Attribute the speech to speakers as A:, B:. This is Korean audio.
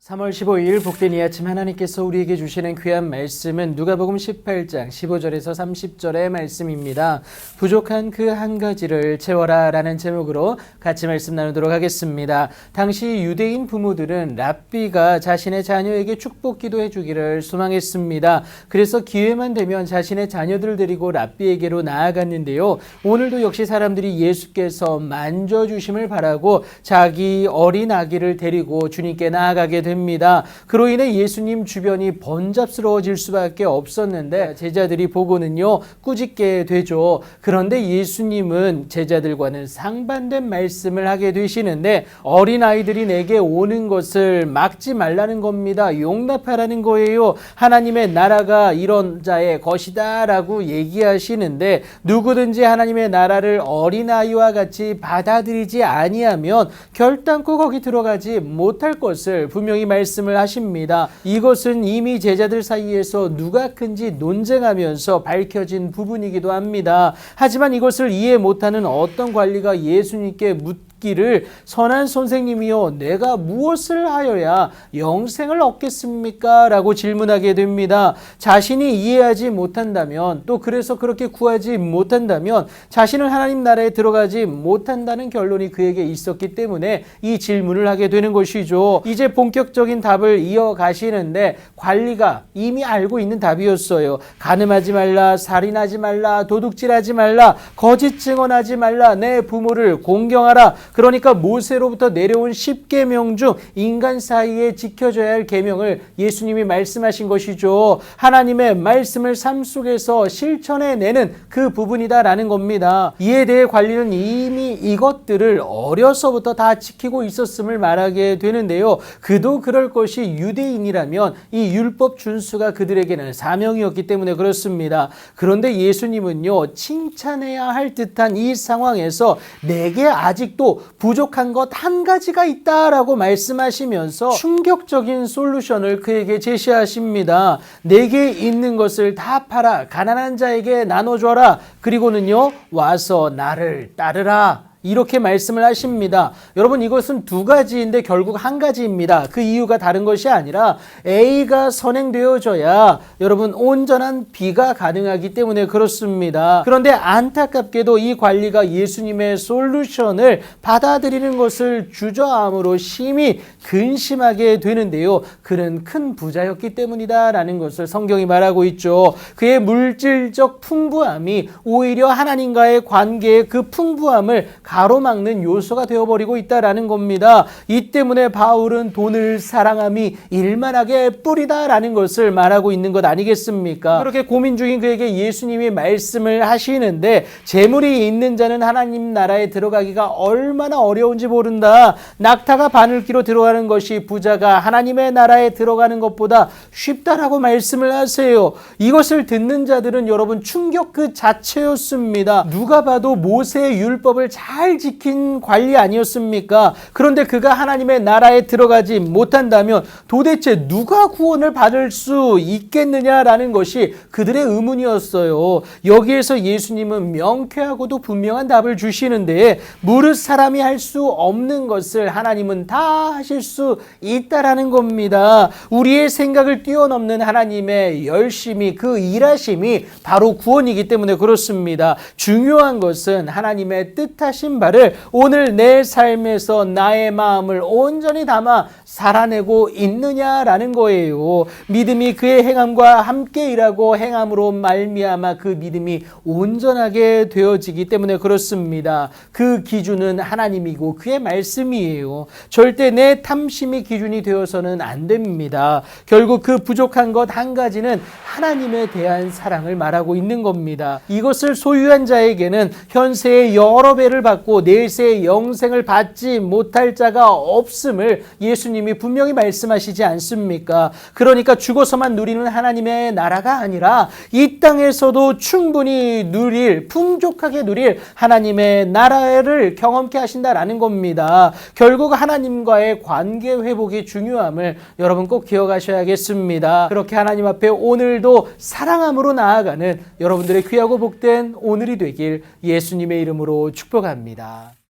A: 3월 15일 복된 이 아침 하나님께서 우리에게 주시는 귀한 말씀은 누가복음 18장 15절에서 30절의 말씀입니다. 부족한 그 한 가지를 채워라 라는 제목으로 같이 말씀 나누도록 하겠습니다. 당시 유대인 부모들은 랍비가 자신의 자녀에게 축복 기도해 주기를 소망했습니다. 그래서 기회만 되면 자신의 자녀들을 데리고 랍비에게로 나아갔는데요. 오늘도 역시 사람들이 예수께서 만져주심을 바라고 자기 어린 아기를 데리고 주님께 나아가게 됩니다. 그로 인해 예수님 주변이 번잡스러워질 수밖에 없었는데 제자들이 보고는요 꾸짖게 되죠. 그런데 예수님은 제자들과는 상반된 말씀을 하게 되시는데 어린아이들이 내게 오는 것을 막지 말라는 겁니다. 용납하라는 거예요. 하나님의 나라가 이런 자의 것이다 라고 얘기하시는데 누구든지 하나님의 나라를 어린아이와 같이 받아들이지 아니하면 결단코 거기 들어가지 못할 것을 분명히 말씀을 하십니다. 이것은 이미 제자들 사이에서 누가 큰지 논쟁하면서 밝혀진 부분이기도 합니다. 하지만 이것을 이해 못하는 어떤 관리가 예수님께 묻기를 선한 선생님이여 내가 무엇을 하여야 영생을 얻겠습니까? 라고 질문하게 됩니다. 자신이 이해하지 못한다면 또 그래서 그렇게 구하지 못한다면 자신은 하나님 나라에 들어가지 못한다는 결론이 그에게 있었기 때문에 이 질문을 하게 되는 것이죠. 이제 본격적인 답을 이어가시는데 관리가 이미 알고 있는 답이었어요. 간음하지 말라, 살인하지 말라, 도둑질하지 말라, 거짓 증언하지 말라, 내 부모를 공경하라. 그러니까 모세로부터 내려온 10계명 중 인간 사이에 지켜져야 할 계명을 예수님이 말씀하신 것이죠. 하나님의 말씀을 삶 속에서 실천해내는 그 부분이다라는 겁니다. 이에 대해 관리는 이미 이것들을 어려서부터 다 지키고 있었음을 말하게 되는데요. 그도 그럴 것이 유대인이라면 이 율법 준수가 그들에게는 사명이었기 때문에 그렇습니다. 그런데 예수님은요 칭찬해야 할 듯한 이 상황에서 내게 아직도 부족한 것 한 가지가 있다라고 말씀하시면서 충격적인 솔루션을 그에게 제시하십니다. 내게 있는 것을 다 팔아 가난한 자에게 나눠줘라. 그리고는요 와서 나를 따르라. 이렇게 말씀을 하십니다. 여러분 이것은 두 가지인데 결국 한 가지입니다. 그 이유가 다른 것이 아니라 A가 선행되어져야 여러분 온전한 B가 가능하기 때문에 그렇습니다. 그런데 안타깝게도 이 관리가 예수님의 솔루션을 받아들이는 것을 주저함으로 심히 근심하게 되는데요. 그는 큰 부자였기 때문이다 라는 것을 성경이 말하고 있죠. 그의 물질적 풍부함이 오히려 하나님과의 관계의 그 풍부함을 가로막는 요소가 되어버리고 있다라는 겁니다. 이 때문에 바울은 돈을 사랑함이 일만하게 뿌리다라는 것을 말하고 있는 것 아니겠습니까? 그렇게 고민 중인 그에게 예수님이 말씀을 하시는데 재물이 있는 자는 하나님 나라에 들어가기가 얼마나 어려운지 모른다. 낙타가 바늘기로 들어가는 것이 부자가 하나님의 나라에 들어가는 것보다 쉽다라고 말씀을 하세요. 이것을 듣는 자들은 여러분 충격 그 자체였습니다. 누가 봐도 모세의 율법을 잘 지킨 관리 아니었습니까? 그런데 그가 하나님의 나라에 들어가지 못한다면 도대체 누가 구원을 받을 수 있겠느냐라는 것이 그들의 의문이었어요. 여기에서 예수님은 명쾌하고도 분명한 답을 주시는데 무릇 사람이 할 수 없는 것을 하나님은 다 하실 수 있다라는 겁니다. 우리의 생각을 뛰어넘는 하나님의 열심이 그 일하심이 바로 구원이기 때문에 그렇습니다. 중요한 것은 하나님의 뜻하신 바를 오늘 내 삶에서 나의 마음을 온전히 담아 살아내고 있느냐라는 거예요. 믿음이 그의 행함과 함께 일하고 행함으로 말미암아 그 믿음이 온전하게 되어지기 때문에 그렇습니다. 그 기준은 하나님이고 그의 말씀이에요. 절대 내 탐심이 기준이 되어서는 안 됩니다. 결국 그 부족한 것 한 가지는 하나님에 대한 사랑을 말하고 있는 겁니다. 이것을 소유한 자에게는 현세의 여러 배를 받고 내세의 영생을 받지 못할 자가 없음을 예수님이 분명히 말씀하시지 않습니까? 그러니까 죽어서만 누리는 하나님의 나라가 아니라 이 땅에서도 충분히 누릴, 풍족하게 누릴 하나님의 나라를 경험케 하신다라는 겁니다. 결국 하나님과의 관계 회복이 중요함을 여러분 꼭 기억하셔야겠습니다. 그렇게 하나님 앞에 오늘도 사랑함으로 나아가는 여러분들의 귀하고 복된 오늘이 되길 예수님의 이름으로 축복합니다.